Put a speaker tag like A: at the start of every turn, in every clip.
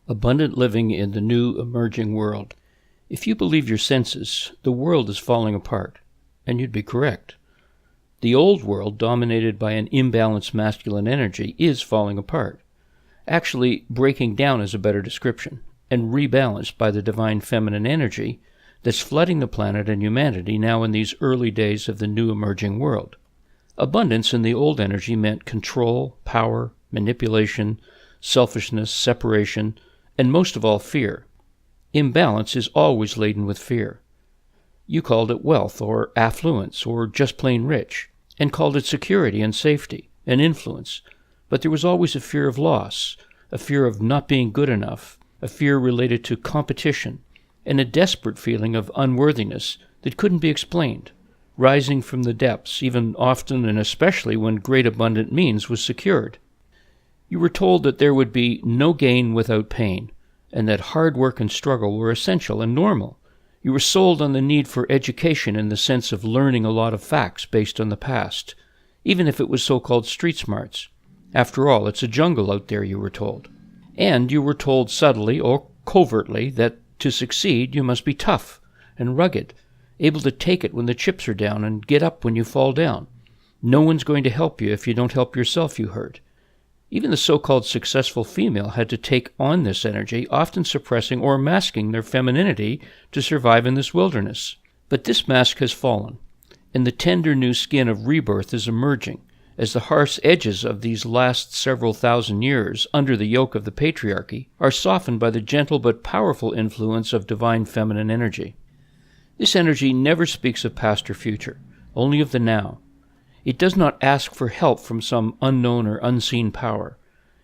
A: Abundant living in the new emerging world. If you believe your senses, the world is falling apart, and you'd be correct. The old world, dominated by an imbalanced masculine energy, is falling apart. Actually, breaking down is a better description, and rebalanced by the divine feminine energy that's flooding the planet and humanity now in these early days of the new emerging world. Abundance in the old energy meant control, power, manipulation, selfishness, separation, and most of all, fear. Imbalance is always laden with fear. You called it wealth or affluence or just plain rich, and called it security and safety and influence, but there was always a fear of loss, a fear of not being good enough, a fear related to competition, and a desperate feeling of unworthiness that couldn't be explained, rising from the depths, even often and especially when great abundant means was secured. You were told that there would be no gain without pain, and that hard work and struggle were essential and normal. You were sold on the need for education in the sense of learning a lot of facts based on the past, even if it was so-called street smarts. After all, it's a jungle out there, you were told. And you were told subtly or covertly that to succeed you must be tough and rugged, able to take it when the chips are down and get up when you fall down. No one's going to help you if you don't help yourself, you heard. Even the so-called successful female had to take on this energy, often suppressing or masking their femininity to survive in this wilderness. But this mask has fallen, and the tender new skin of rebirth is emerging, as the harsh edges of these last several thousand years under the yoke of the patriarchy are softened by the gentle but powerful influence of divine feminine energy. This energy never speaks of past or future, only of the now. It does not ask for help from some unknown or unseen power.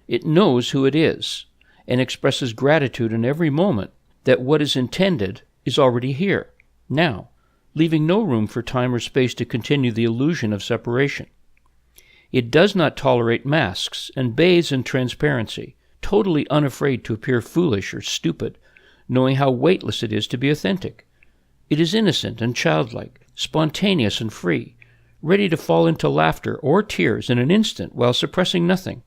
A: It knows who it is, and expresses gratitude in every moment that what is intended is already here, now, leaving no room for time or space to continue the illusion of separation. It does not tolerate masks and bathes in transparency, totally unafraid to appear foolish or stupid, knowing how weightless it is to be authentic. It is innocent and childlike, spontaneous and free, ready to fall into laughter or tears in an instant while suppressing nothing.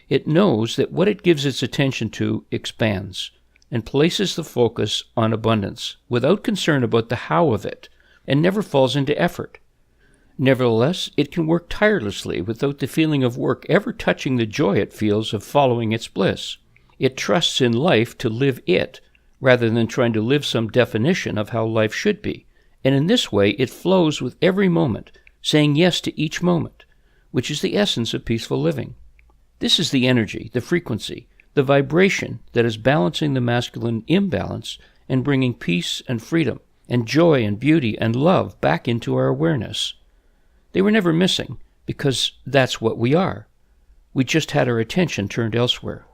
A: It knows that what it gives its attention to expands and places the focus on abundance without concern about the how of it, and never falls into effort. Nevertheless, it can work tirelessly without the feeling of work ever touching the joy it feels of following its bliss. It trusts in life to live it, rather than trying to live some definition of how life should be, and in this way it flows with every moment, saying yes to each moment, which is the essence of peaceful living. This is the energy, the frequency, the vibration that is balancing the masculine imbalance and bringing peace and freedom and joy and beauty and love back into our awareness. They were never missing, because that's what we are. We just had our attention turned elsewhere.